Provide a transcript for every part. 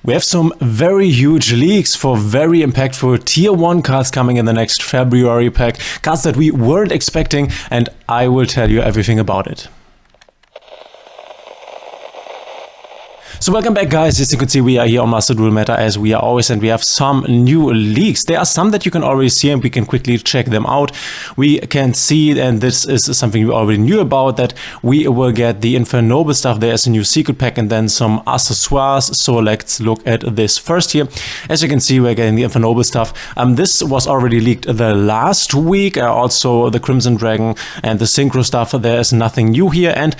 We have some very huge leaks for very impactful tier 1 cards coming in the next February pack, cards that we weren't expecting, and I will tell you everything about it. So welcome back, guys. As you can see, we are here on Master Duel Meta as we are always, and we have some new leaks. There are some that you can already see and we can quickly check them out. We can see, and this is something we already knew about, that we will get the Infernoble stuff. There's a new secret pack and then some accessoires. So let's look at this first here. As you can see, we're getting the Infernoble stuff. This was already leaked the last week. Also the Crimson Dragon and the Synchro stuff. There is nothing new here, and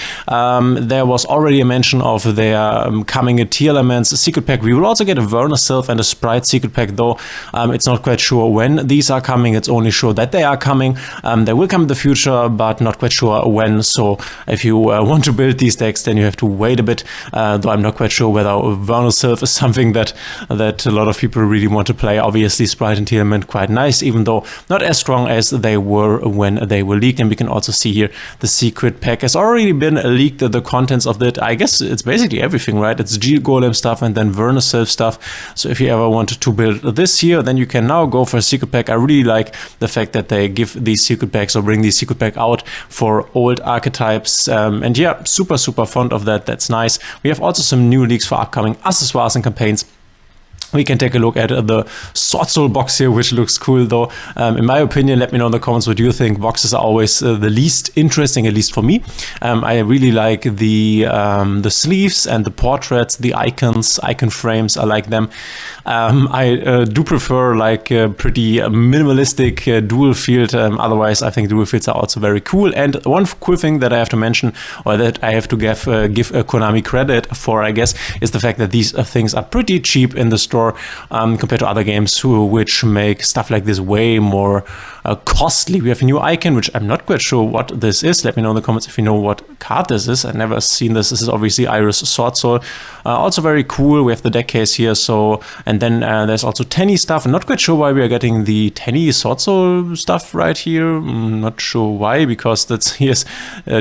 there was already a mention of their coming a tier elements secret pack. We will also get a Werner Sylph and a Sprite secret pack, though it's not quite sure when these are coming. It's only sure that they are coming. They will come in the future, but not quite sure when. So if you want to build these decks, then you have to wait a bit, though I'm not quite sure whether Werner Sylph is something that a lot of people really want to play. Obviously Sprite and tier element quite nice, even though not as strong as they were when they were leaked. And we can also see here the secret pack has already been leaked. The contents of that, I guess it's basically everything, right? It's G Golem stuff and then Werner Sylph stuff. So if you ever want to build this here, then you can now go for a secret pack. I really like the fact that they give these secret packs or bring these secret pack out for old archetypes. And yeah, super fond of that. That's nice. We have also some new leaks for upcoming accessoires and campaigns. We can take a look at the Sword Soul box here, which looks cool, though. In my opinion, let me know in the comments what you think. Boxes are always the least interesting, at least for me. I really like the sleeves and the portraits, the icons, icon frames. I like them. I do prefer like a pretty minimalistic dual field. Otherwise, I think dual fields are also very cool. And one cool thing that I have to mention, or that I have to give Konami credit for, I guess, is the fact that these things are pretty cheap in the store. Compared to other games which make stuff like this way more costly. We have a new icon, which I'm not quite sure what this is. Let me know in the comments if you know what card this is. I've never seen this. This is obviously Iris Sword Soul. Also very cool. We have the deck case here. So, and then there's also Tenny stuff. I'm not quite sure why we are getting the Tenny Sword Soul stuff right here. I'm not sure why, because that's here's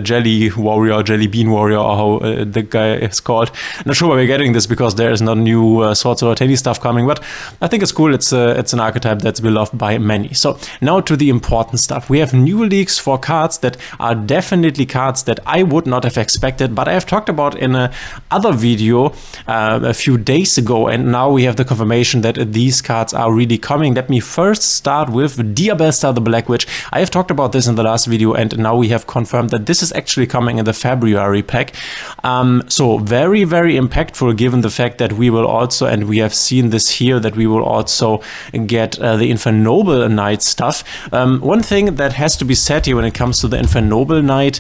Jelly Warrior, Jelly Bean Warrior, or how the guy is called. Not sure why we're getting this, because there is no new Sword Soul or Tenny stuff coming, but I think it's cool. It's an archetype that's beloved by many. So now to the important stuff. We have new leaks for cards that are definitely cards that I would not have expected, but I have talked about in a other video a few days ago, and now we have the confirmation that these cards are really coming. Let me first start with Diab Besta, the Black Witch. I have talked about this in the last video, and now we have confirmed that this is actually coming in the February pack. So very impactful, given the fact that we will also, and we have seen this here, that we will also get the Infernoble Knight stuff. One thing that has to be said here when it comes to the Infernoble Knight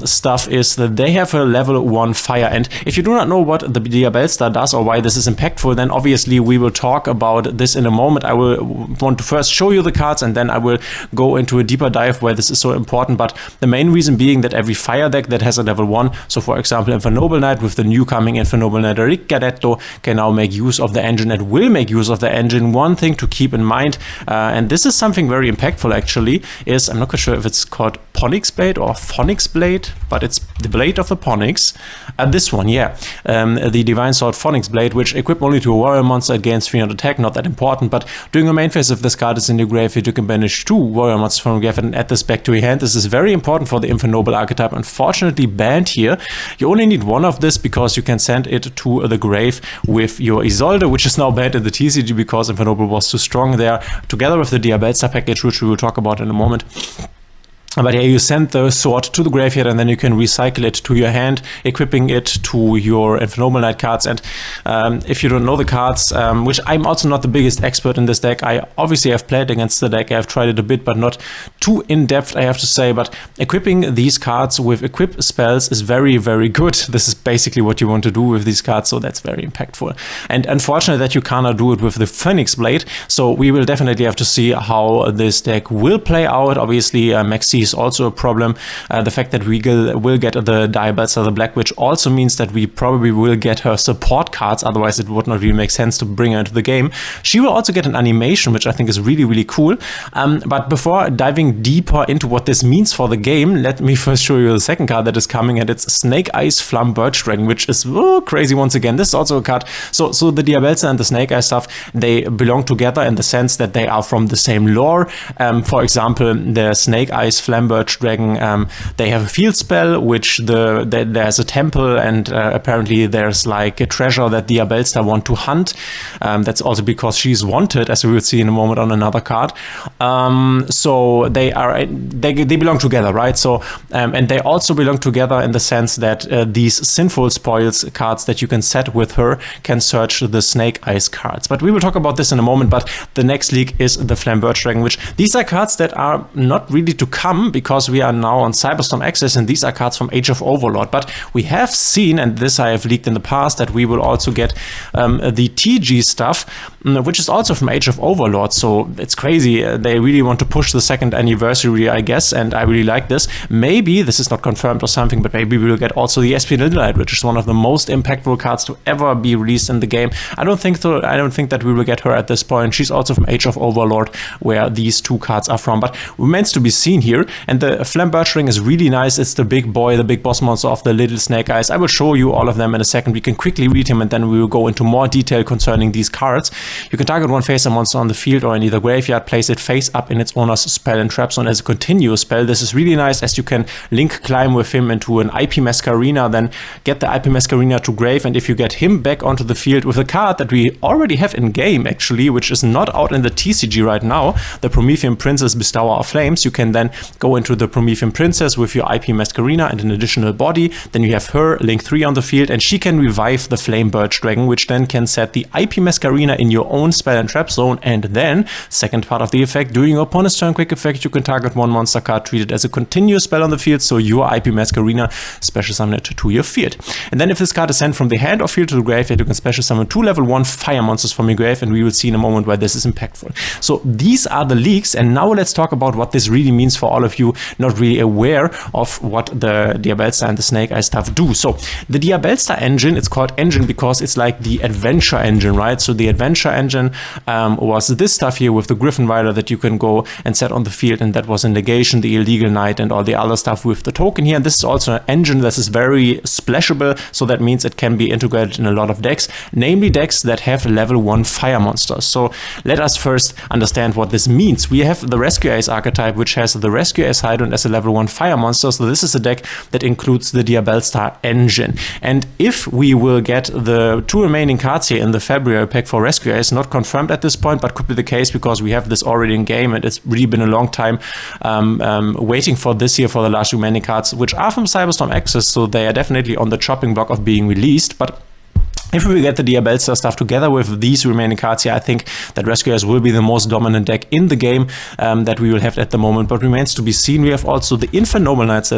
stuff is that they have a level 1 fire, and if you do not know what the Diab Besta does or why this is impactful, then obviously we will talk about this in a moment. I will want to first show you the cards, and then I will go into a deeper dive where this is so important. But the main reason being that every fire deck that has a level 1, so for example Infernoble Knight with the new coming Infernoble Knight Dkayed, can now make use of the engine and will make use of the engine. One thing to keep in mind, and this is something very impactful actually, is I'm not quite sure if it's called Ponyx Blade or Phonix Blade, but it's the blade of the Ponyx. This one, yeah, the Divine Sword Phonix Blade, which equip only to a warrior monster, gains 300 attack, not that important, but during your main phase, if this card is in your graveyard, you can banish 2 warrior monsters from your graveyard and add this back to your hand. This is very important for the Infernoble archetype. Unfortunately banned here. You only need 1 of this because you can send it to the grave with your Isolde, which is now banned in the TCG because Infernoble was too strong there, together with the Diab Besta package, which we will talk about in a moment. But yeah, you send the sword to the graveyard and then you can recycle it to your hand, equipping it to your Infernoble Knight cards. And if you don't know the cards, which I'm also not the biggest expert in this deck, I obviously have played against the deck, I've tried it a bit, but not too in-depth, I have to say. But equipping these cards with equip spells is very good. This is basically what you want to do with these cards, so that's very impactful. And unfortunate that you cannot do it with the Phoenix Blade, so we will definitely have to see how this deck will play out. Obviously, Maxi is also a problem. The fact that we will get the Diab Besta, the Black Witch, also means that we probably will get her support cards, otherwise it would not really make sense to bring her into the game. She will also get an animation, which I think is really, really cool. But before diving deeper into what this means for the game, let me first show you the second card that is coming, and it's Snake Eyes Flambbir Dragon, which is crazy once again. This is also a card. So the Diab Besta and the Snake Eyes stuff, they belong together in the sense that they are from the same lore. For example, the Snake Eyes Flambbir Dragon, they have a field spell, which there's a temple, and apparently there's like a treasure that Diab Besta want to hunt. That's also because she's wanted, as we will see in a moment on another card. So they belong together, right? So and they also belong together in the sense that these Sinful Spoils cards that you can set with her can search the Snake Eyes cards. But we will talk about this in a moment. But the next league is the Flambbir Dragon, which these are cards that are not really to come because we are now on Cyberstorm Access, and these are cards from Age of Overlord. But we have seen, and this I have leaked in the past, that we will also get the TG stuff, which is also from Age of Overlord. So it's crazy. They really want to push the second anniversary, I guess, and I really like this. Maybe this is not confirmed or something, but maybe we will get also the SP Light, which is one of the most impactful cards to ever be released in the game. I don't think so. I don't think that we will get her at this point. She's also from Age of Overlord, where these two cards are from, but remains to be seen here. And the Flambbir Dragon is really nice. It's the big boy, the big boss monster of the little Snake Eyes. I will show you all of them in a second. We can quickly read him, and then we will go into more detail concerning these cards. You can target one face a monster on the field or in either graveyard, place it face up in its owner's spell and trap zone as a continuous spell. This is really nice, as you can link climb with him into an IP Masquerina, then get the IP Masquerina to grave, and if you get him back onto the field with a card that we already have in game actually, which is not out in the TCG right now, the Promethean Princess Bestower of Flames, you can then go into the Promethean Princess with your IP Masquerina and an additional body. Then you have her, link 3 on the field, and she can revive the Flambbir Dragon, which then can set the IP Masquerina in your own spell and trap zone. And then, second part of the effect, during your opponent's turn quick effect, you can target one monster card treated as a continuous spell on the field, so your IP Masquerina special summon it to your field. And then if this card is sent from the hand or field to the graveyard, you can special summon 2 level 1 fire monsters from your grave, and we will see in a moment why this is impactful. So these are the leaks, and now let's talk about what this really means for all of you not really aware of what the Diab Besta and the Snake Eyes stuff do. So the Diab Besta engine, it's called engine because it's like the adventure engine, right? So the adventure engine was this stuff here with the Griffin Rider that you can go and set on the field, and that was a negation, the illegal knight, and all the other stuff with the token here. And this is also an engine that is very splashable, so that means it can be integrated in a lot of decks, namely decks that have level 1 fire monsters. So let us first understand what this means. We have the Rescue Ace archetype, which has the Rescue Ace Hydrant as a level 1 fire monster. So this is a deck that includes the Diab Besta engine. And if we will get the 2 remaining cards here in the February pack for Rescue Ace, not confirmed at this point, but could be the case because we have this already in game, and it's really been a long time waiting for this year for the last remaining cards, which are from Cyberstorm Access, so they are definitely on the chopping block of being released. But if we get the Diab Besta stuff together with these remaining cards here, I think that Rescuers will be the most dominant deck in the game that we will have at the moment, but remains to be seen. We have also the Infant Noble Knights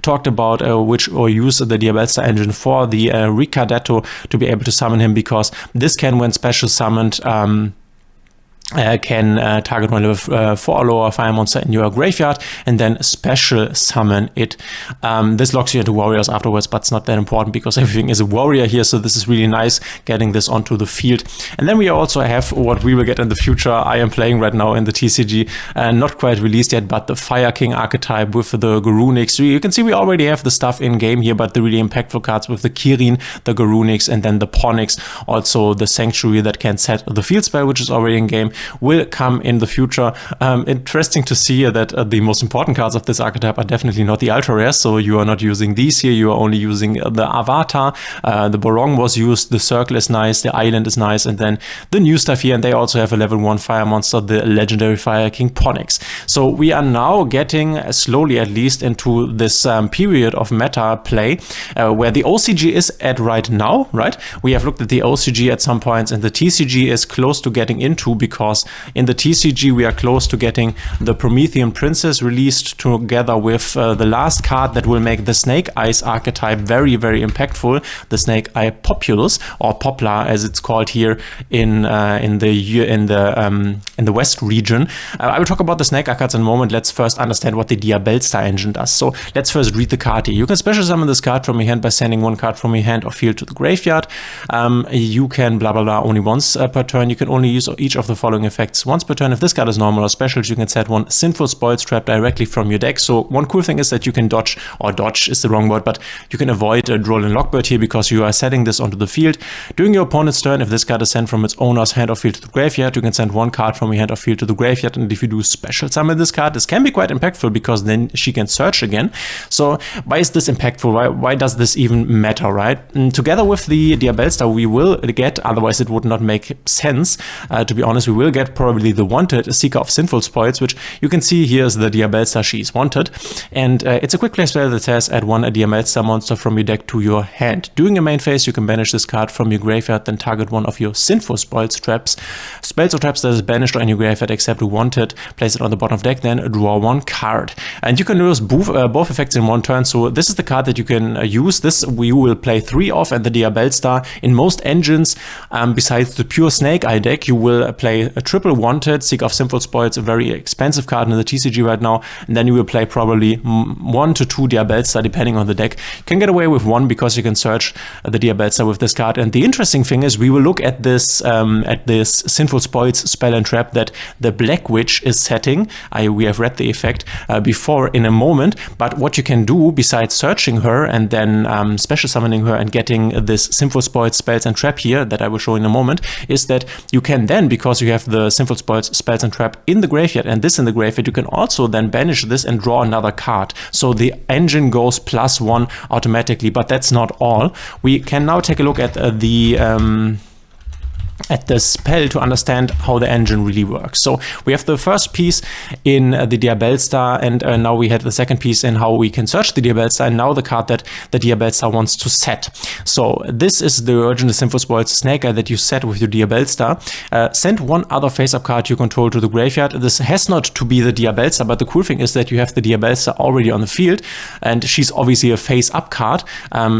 talked about, which use the Diab Besta engine for the Ricardetto to be able to summon him, because this can, when special summoned, can target one level 4 or lower fire monster in your graveyard and then special summon it. This locks you into warriors afterwards, but it's not that important because everything is a warrior here, so this is really nice getting this onto the field. And then we also have what we will get in the future. I am playing right now in the TCG, not quite released yet, but the Fire King archetype with the Garunix. You can see we already have the stuff in game here, but the really impactful cards with the Kirin, the Garunix, and then the Ponix, also the Sanctuary that can set the field spell, which is already in game, will come in the future. Interesting to see that the most important cards of this archetype are definitely not the ultra rares, so you are not using these here, you are only using the Avatar. The Borong was used, the Circle is nice, the Island is nice, and then the new stuff here, and they also have a level 1 fire monster, the legendary Fire King Ponix. So we are now getting slowly at least into this period of meta play where the OCG is at right now, right? We have looked at the OCG at some points, and the TCG is close to getting into, because because in the TCG we are close to getting the Promethean Princess released together with the last card that will make the Snake Eyes archetype very, very impactful, the Snake Eye Populus, or Poplar as it's called here in the West region. I will talk about the Snake Eye cards in a moment. Let's first understand what the Diab Besta engine does. So let's first read the card here. You can special summon this card from your hand by sending one card from your hand or field to the graveyard. You can blah blah blah only once per turn. You can only use each of the following effects once per turn. If this card is normal or specials, you can set one Sinful Spoils trap directly from your deck. So one cool thing is that you can dodge, or dodge is the wrong word, but you can avoid Duel and Lockbird here because you are setting this onto the field. During your opponent's turn, if this card is sent from its owner's hand or field to the graveyard, you can send one card from your hand or field to the graveyard. And if you do special summon this card, this can be quite impactful because then she can search again. So why is this impactful? Why does this even matter, right? And together with the Diab Besta, we will get, otherwise it would not make sense, to be honest, we will get probably the wanted Seeker of Sinful Spoils, which you can see here is the Diab Besta, she's wanted. And it's a quick play spell that says add one Diab Besta monster from your deck to your hand. During your main phase, you can banish this card from your graveyard, then target one of your Sinful Spoils traps. Spells or traps that is banished on your graveyard except wanted, place it on the bottom of the deck, then draw one card. And you can use both effects in one turn. So this is the card that you can use. This we will play 3 of, and the Diab Besta in most engines, besides the pure Snake Eye deck, you will play a triple wanted, Seek of Sinful Spoils, a very expensive card in the TCG right now, and then you will play probably 1 to 2 Diab Besta depending on the deck. You can get away with 1 because you can search the Diab Besta with this card. And the interesting thing is we will look at this Sinful Spoils spell and trap that the Black Witch is setting. We have read the effect before in a moment, but what you can do besides searching her and then special summoning her and getting this Sinful Spoils spells and trap here that I will show in a moment is that you can then, because you have the Sinful Spoils spells and trap in the graveyard and this in the graveyard, you can also then banish this and draw another card. So the engine goes +1 automatically, but that's not all. We can now take a look at the spell to understand how the engine really works. So we have the first piece in the Diab Besta, and now we had the second piece in how we can search the Diab Besta, and now the card that the Diab Besta wants to set. So this is the original Sinful Spoils Snake Eye that you set with your Diab Besta. Send one other face-up card you control to the graveyard. This has not to be the Diab Besta, but the cool thing is that you have the Diab Besta already on the field, and she's obviously a face-up card,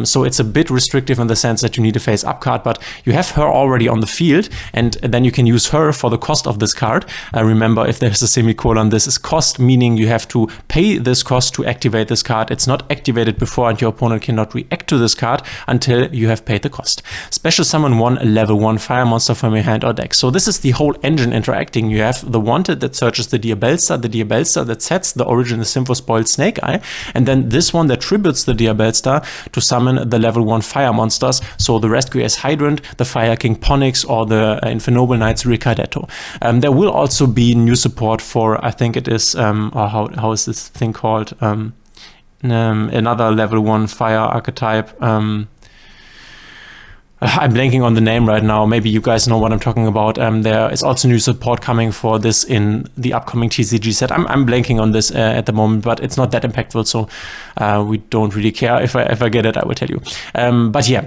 so it's a bit restrictive in the sense that you need a face-up card, but you have her already on the field, and then you can use her for the cost of this card. Remember, if there's a semicolon, this is cost, meaning you have to pay this cost to activate this card. It's not activated before, and your opponent cannot react to this card until you have paid the cost. Special summon one level 1 fire monster from your hand or deck. So this is the whole engine interacting. You have the wanted that searches the Diab Besta, the Diab Besta that sets the original Sinful Spoils Snake Eye, and then this one that tributes the Diab Besta to summon the level 1 fire monsters. So the Rescue Ace Hydrant, the Fire King Ponix, or the Infinoble Knights Ricardetto. There will also be new support for, I think it is, how is this thing called? Another level 1 fire archetype. I'm blanking on the name right now. Maybe you guys know what I'm talking about. There is also new support coming for this in the upcoming TCG set. I'm blanking on this at the moment, but it's not that impactful, so we don't really care. If I get it, I will tell you. But yeah.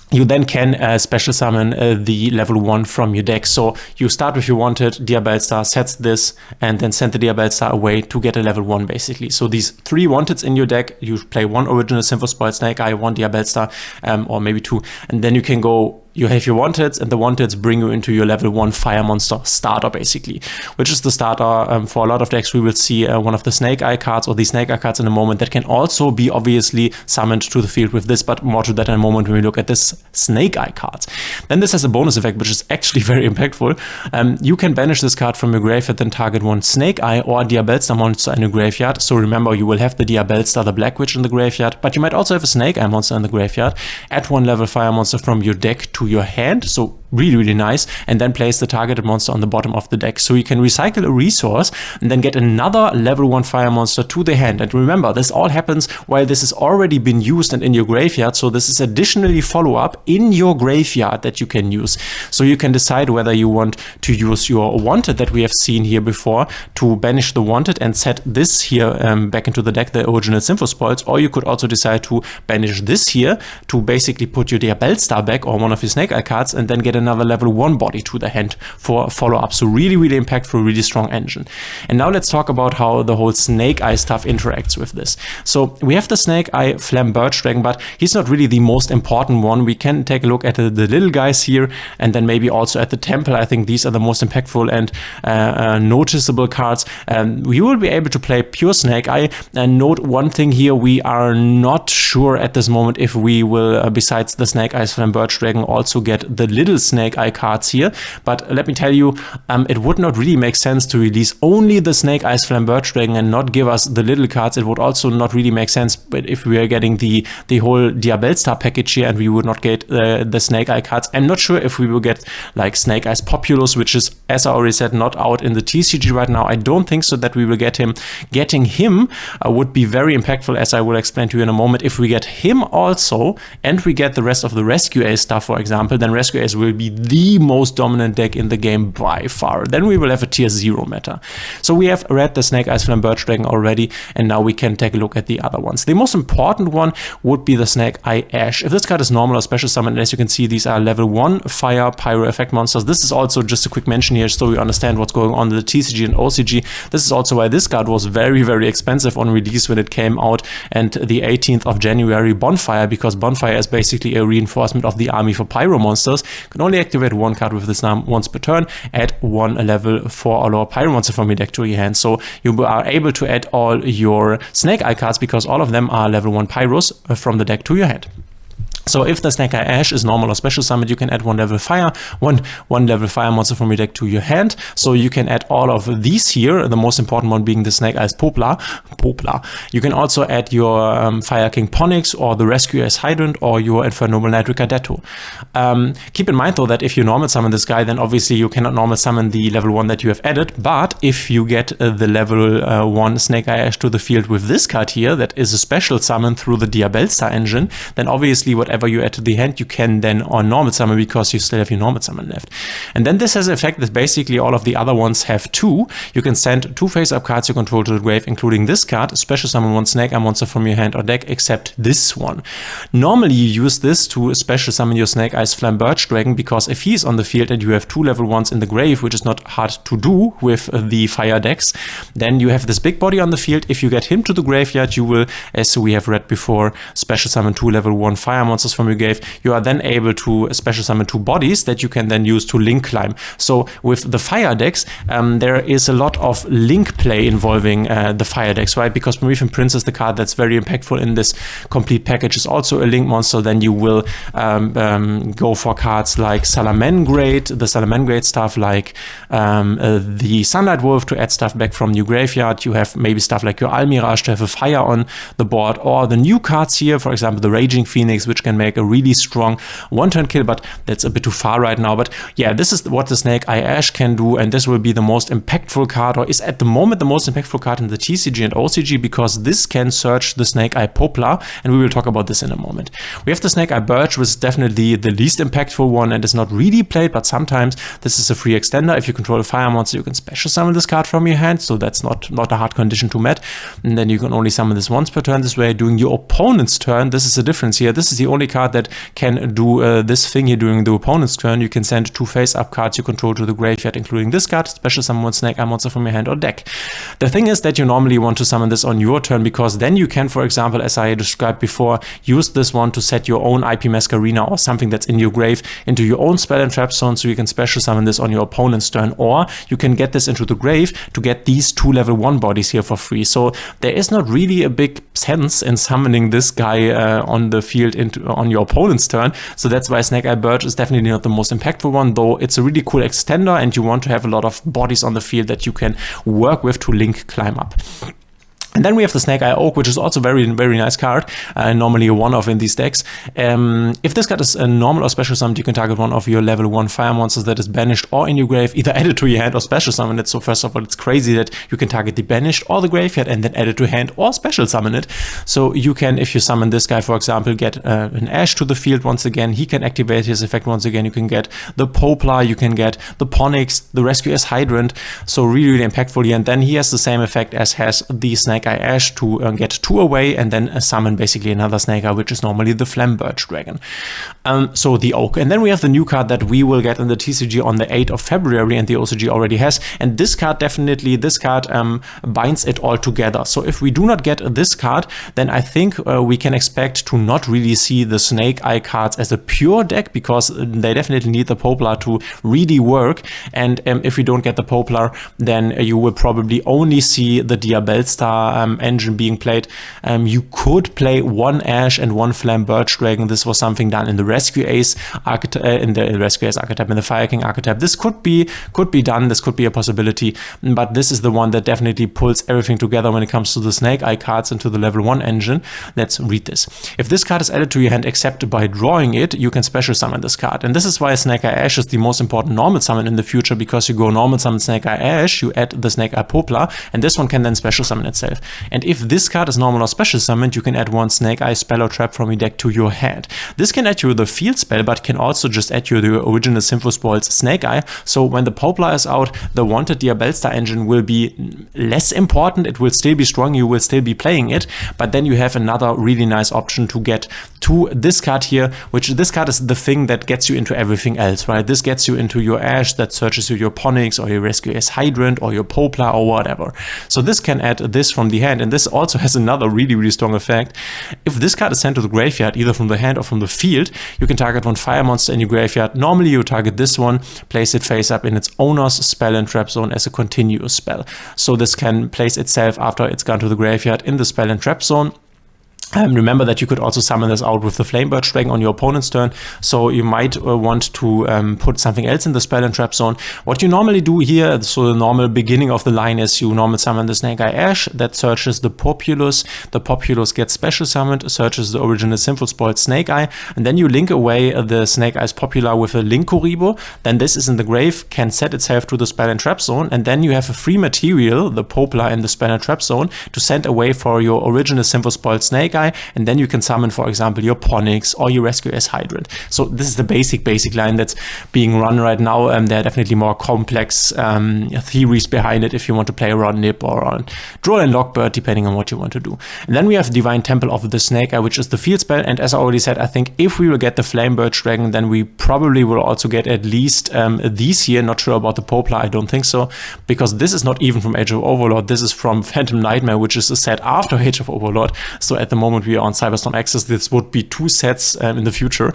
You then can special summon the level 1 from your deck. So you start with your wanted, Diab Besta sets this, and then send the Diab Besta away to get a level 1 basically. So these 3 wanteds in your deck, you play 1 original Sinful Spoils Snake Eye, 1 Diab Besta, or maybe 2, and then you can go. You have your wanteds, and the wanteds bring you into your level 1 fire monster starter, basically, which is the starter for a lot of decks. We will see one of the Snake Eye cards or the Snake Eye cards in a moment that can also be obviously summoned to the field with this, but more to that in a moment when we look at this Snake Eye cards. Then this has a bonus effect, which is actually very impactful. You can banish this card from your graveyard, then target one Snake Eye or Diab Besta monster in your graveyard. So remember, you will have the Diab Besta, the Black Witch in the graveyard, but you might also have a Snake Eye monster in the graveyard. Add 1 level fire monster from your deck to your hand, so really nice, and then place the targeted monster on the bottom of the deck. So you can recycle a resource and then get another level 1 fire monster to the hand. And remember, this all happens while this has already been used and in your graveyard, so this is additionally follow-up in your graveyard that you can use. So you can decide whether you want to use your wanted that we have seen here before to banish the wanted and set this here back into the deck, the original Sinful Spoils, or you could also decide to banish this here to basically put your Diab Besta back or one of your Snake Eye cards and then get another level 1 body to the hand for follow-up. So really, really impactful, really strong engine. And now let's talk about how the whole Snake Eye stuff interacts with this. So we have the Snake Eye Flambbir Dragon, but he's not really the most important one. We can take a look at the little guys here, and then maybe also at the temple. I think these are the most impactful and noticeable cards. We will be able to play pure Snake Eye, and note one thing here: we are not sure at this moment if we will, besides the Snake Eyes Flambbir Dragon, also get the little Snake Eye cards here. But let me tell you, it would not really make sense to release only the Snake Eyes Flambbir Dragon and not give us the little cards. It would also not really make sense, but if we are getting the whole Diab Besta package here and we would not get the Snake Eye cards. I'm not sure if we will get like Snake Eyes Populous, which is, as I already said, not out in the TCG right now. I don't think so that we will get him. Getting him would be very impactful, as I will explain to you in a moment. If we get him also and we get the rest of the Rescue Ace stuff, for example, then Rescue Ace will be the most dominant deck in the game by far. Then we will have a tier 0 meta. So we have read the Snake Eyes Flambbir Dragon already, and now we can take a look at the other ones. The most important one would be the Snake Eye Ash. If this card is normal or special summon, as you can see, these are level 1 fire pyro effect monsters. This is also just a quick mention here so you understand what's going on in the TCG and OCG. This is also why this card was very, very expensive on release when it came out, and the 18th of January Bonfire, because Bonfire is basically a reinforcement of the army for pyro monsters. You can only activate one card with this name once per turn. Add one level 4 or lower pyro monster from your deck to your hand. So you are able to add all your Snake Eye cards because all of them are level 1 pyros from the deck to your hand. So if the Snake Eye Ash is normal or special summoned, you can add one level fire monster from your deck to your hand. So you can add all of these here, the most important one being the Snake Eyes Poplar. You can also add your Fire King Ponix or the Rescue Ace Hydrant or your Infernoble Knight Ricardetto. Keep in mind though that if you normal summon this guy, then obviously you cannot normal summon the level 1 that you have added. But if you get the level 1 Snake Eye Ash to the field with this card here, that is a special summon through the Diab Besta engine, then obviously whatever you add to the hand, you can then on normal summon because you still have your normal summon left. And then this has an effect that basically all of the other ones have too. You can send 2 face-up cards you control to the grave, including this card, special summon 1 Snake Eye monster from your hand or deck, except this one. Normally you use this to special summon your Snake Eyes Flambbir Dragon, because if he's on the field and you have 2 level 1s in the grave, which is not hard to do with the fire decks, then you have this big body on the field. If you get him to the graveyard, you will, as we have read before, special summon 2 level 1 fire monsters from your grave. You are then able to special summon 2 bodies that you can then use to link climb. So with the fire decks, there is a lot of link play involving the fire decks, right? Because Promethean Prince is the card that's very impactful in this complete package. Is also a link monster. Then you will go for cards like Salamangreat, the Salamangreat stuff, like the Sunlight Wolf to add stuff back from your graveyard. You have maybe stuff like your Almirage to have a fire on the board, or the new cards here, for example, the Raging Phoenix, which can make a really strong one-turn kill, but that's a bit too far right now. But yeah, this is what the Snake Eye Ash can do, and this will be the most impactful card, or is at the moment the most impactful card in the TCG and OCG, because this can search the Snake Eye Poplar, and we will talk about this in a moment. We have the Snake Eye Birch, which is definitely the least impactful one and is not really played, but sometimes this is a free extender. If you control a fire monster, you can special summon this card from your hand, so that's not a hard condition to met. And then you can only summon this once per turn this way. During your opponent's turn, this is the difference here. This is the only card that can do this thing here during the opponent's turn. You can send 2 face-up cards you control to the graveyard, including this card, special summon 1 Snake Eye monster from your hand or deck. The thing is that you normally want to summon this on your turn, because then you can, for example, as I described before, use this one to set your own IP Masquerina or something that's in your grave into your own spell and trap zone, so you can special summon this on your opponent's turn, or you can get this into the grave to get these 2 level 1 bodies here for free. So there is not really a big sense in summoning this guy on the field on your opponent's turn. So that's why Snake Eye Birch is definitely not the most impactful one, though it's a really cool extender and you want to have a lot of bodies on the field that you can work with to link climb up. And then we have the Snake Eye Oak, which is also very nice card, normally a one-off in these decks. If this card is a normal or special summoned, you can target one of your level 1 fire monsters that is banished or in your grave, either add it to your hand or special summon it. So first of all, it's crazy that you can target the banished or the graveyard and then add it to hand or special summon it. So you can, if you summon this guy, for example, get an Ash to the field once again. He can activate his effect once again. You can get the Poplar, you can get the Ponix, the Rescue Ace Hydrant. So really impactful here. And then he has the same effect as has the Snake Snake Eye Ash to get 2 away and then summon basically another Snake Eye, which is normally the Flambbir Dragon. So the Oak. And then we have the new card that we will get in the TCG on the 8th of February, and the OCG already has. And this card binds it all together. So if we do not get this card, then I think we can expect to not really see the Snake Eye cards as a pure deck, because they definitely need the Poplar to really work. And if we don't get the Poplar, then you will probably only see the Diab Besta engine being played. You could play 1 Ash and 1 Flambbir Dragon. This was something done in the Rescue Ace archetype, in the Fire King archetype. This could be done. This could be a possibility, but this is the one that definitely pulls everything together when it comes to the Snake Eye cards into the level 1 engine. Let's read this. If this card is added to your hand except by drawing it, you can special summon this card. And this is why Snake Eye Ash is the most important normal summon in the future, because you go normal summon Snake Eye Ash, you add the Snake Eye Poplar, and this one can then special summon itself. And if this card is normal or special summoned, you can add 1 Snake Eye spell or trap from your deck to your hand. This can add you the field spell, but can also just add you the original Sympho Spoils Snake Eye. So when the Poplar is out, the wanted Diab Besta engine will be less important. It will still be strong, you will still be playing it, but then you have another really nice option to get to this card here, which this card is the thing that gets you into everything else, right? This gets you into your Ash that searches you your Ponix or your Rescue Ace Hydrant or your Poplar or whatever. So this can add this from the hand, and this also has another really strong effect. If this card is sent to the graveyard, either from the hand or from the field, you can target 1 fire monster in your graveyard. Normally you target this one, place it face up in its owner's spell and trap zone as a continuous spell. So this can place itself after it's gone to the graveyard in the spell and trap zone. Remember that you could also summon this out with the Flambbir Dragon on your opponent's turn, so you might want to put something else in the spell and trap zone. What you normally do here, so the normal beginning of the line is you normally summon the Snake Eye Ash that searches the Populous. The Populous gets special summoned, searches the original Sympho Spoiled Snake Eye, and then you link away the Snake Eye's Popular with a Link Kuribo. Then this is in the grave, can set itself to the spell and trap zone, and then you have a free material, the Poplar in the spell and trap zone, to send away for your original Sympho Spoiled Snake Eye, and then you can summon, for example, your Ponix or your Rescue Ace Hydrant. So this is the basic line that's being run right now. There are definitely more complex theories behind it if you want to play around Nip or on Duel and Lockbird, depending on what you want to do. And then we have Divine Temple of the Snake Eye, which is the field spell, and as I already said, I think if we will get the Flambbir Dragon, then we probably will also get at least these here. Not sure about the Poplar, I don't think so, because this is not even from Age of Overlord. This is from Phantom Nightmare, which is a set after Age of Overlord. So at the moment we are on Cyberstorm Access, this would be 2 sets in the future.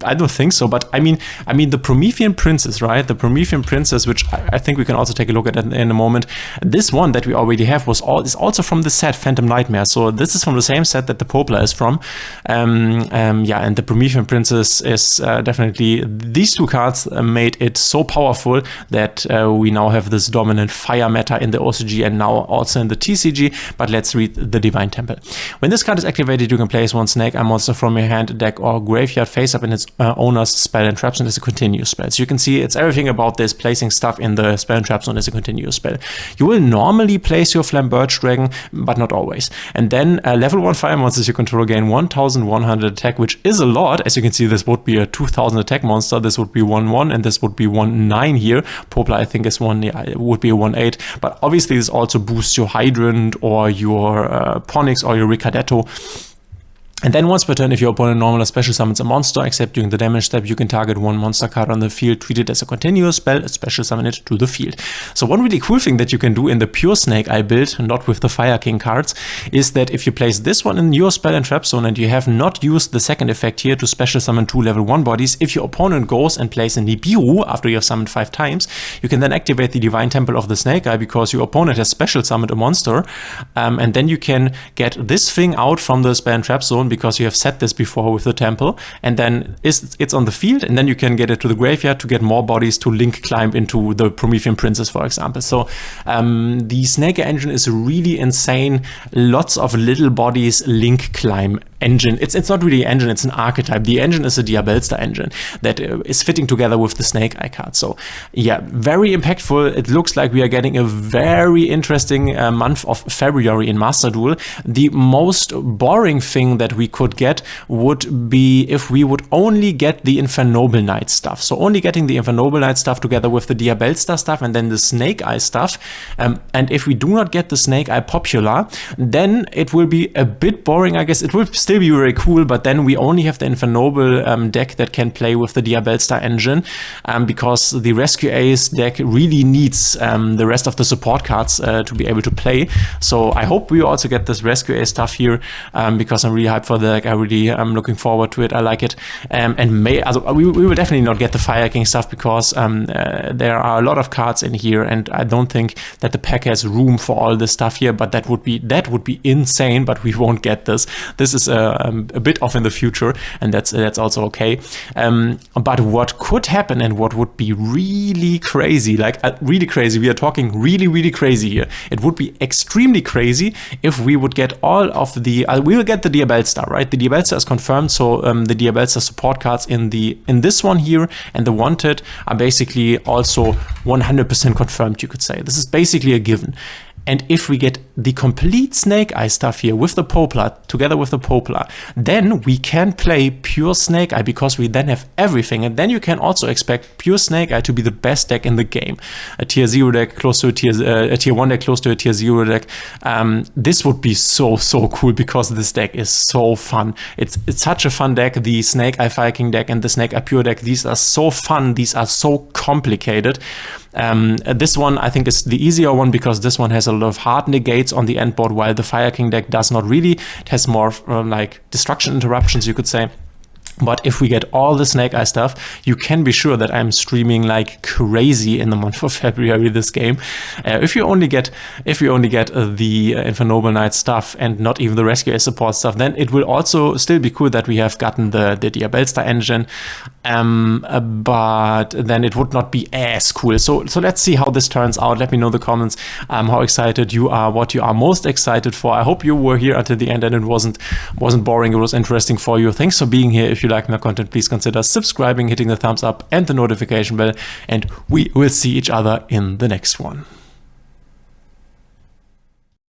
I don't think so, but I mean the Promethean Princess, right? The Promethean Princess, which I think we can also take a look at in a moment. This one that we already have is also from the set Phantom Nightmare. So this is from the same set that the Poplar is from. Yeah, and the Promethean Princess is definitely, these 2 cards made it so powerful that we now have this dominant fire meta in the OCG and now also in the TCG. But let's read the Divine Temple. When this card is activated, you can place 1 Snake Eye monster from your hand, deck, or graveyard face up in its owner's spell and trap zone as a continuous spell. So you can see it's everything about this, placing stuff in the spell and trap zone as a continuous spell. You will normally place your Flambbir Dragon, but not always. And then level 1 fire monsters you control gain 1100 attack, which is a lot. As you can see, this would be a 2000 attack monster, this would be 1/1, and this would be 1/9 here. Poplar, I think, is it would be a 1/8, but obviously this also boosts your Hydrant or your Ponix or your Ricardetto. And then once per turn, if your opponent normal or special summons a monster, except during the damage step, you can target 1 monster card on the field, treat it as a continuous spell, special summon it to the field. So one really cool thing that you can do in the pure Snake Eye build, not with the Fire King cards, is that if you place this one in your spell and trap zone and you have not used the second effect here to special summon 2 level 1 bodies, if your opponent goes and plays a Nibiru after you have summoned 5 times, you can then activate the Divine Temple of the Snake Eye because your opponent has special summoned a monster, and then you can get this thing out from the spell and trap zone because you have set this before with the temple, and then it's on the field, and then you can get it to the graveyard to get more bodies to link climb into the Promethean Princess, for example. So the Snake Eye engine is really insane. Lots of little bodies link climb engine. It's not really an engine, it's an archetype. The engine is a Diab Besta engine that is fitting together with the Snake Eye card. So yeah, very impactful. It looks like we are getting a very interesting month of February in Master Duel. The most boring thing that we could get would be if we would only get the Infernoble Knight stuff. So only getting the Infernoble Knight stuff together with the Diab Besta stuff and then the Snake Eye stuff. And if we do not get the Snake Eye popular, then it will be a bit boring, I guess. It will still be very cool, but then we only have the Infernoble deck that can play with the Diab Besta engine, because the Rescue Ace deck really needs the rest of the support cards to be able to play. So I hope we also get this Rescue Ace stuff here, because I'm really hyped for the deck. I really am looking forward to it. I like it. And we will definitely not get the Fire King stuff, because there are a lot of cards in here, and I don't think that the pack has room for all this stuff here, but that would be insane, but we won't get this. This is a bit off in the future, and that's also okay. But what could happen and what would be really crazy, like really crazy, we are talking really crazy here. It would be extremely crazy if we would get all of the, we will get the Diab Besta, right? The Diab Besta is confirmed, so the Diab Besta support cards in this one here and the Wanted are basically also 100% confirmed, you could say. This is basically a given. And if we get the complete Snake Eye stuff here with the Poplar, together with the Poplar, then we can play pure Snake Eye, because we then have everything. And then you can also expect pure Snake Eye to be the best deck in the game. A tier 0 deck close to a tier 1 deck close to a tier 0 deck. This would be so cool, because this deck is so fun. It's such a fun deck. The Snake Eye Fire King deck and the Snake Eye Pure deck, these are so fun. These are so complicated. This one I think is the easier one, because this one has a lot of hard negates on the end board, while the Fire King deck does not really. It has more like destruction interruptions, you could say. But if we get all the Snake Eye stuff, you can be sure that I'm streaming like crazy in the month of February this game. If we only get the Infernoble Knight stuff and not even the Rescue Ace support stuff, then it will also still be cool that we have gotten the Diab Besta engine. But then it would not be as cool. So let's see how this turns out. Let me know in the comments how excited you are, what you are most excited for. I hope you were here until the end and it wasn't boring. It was interesting for you. Thanks for being here. If you like my content, please consider subscribing, hitting the thumbs up and the notification bell, and we will see each other in the next one.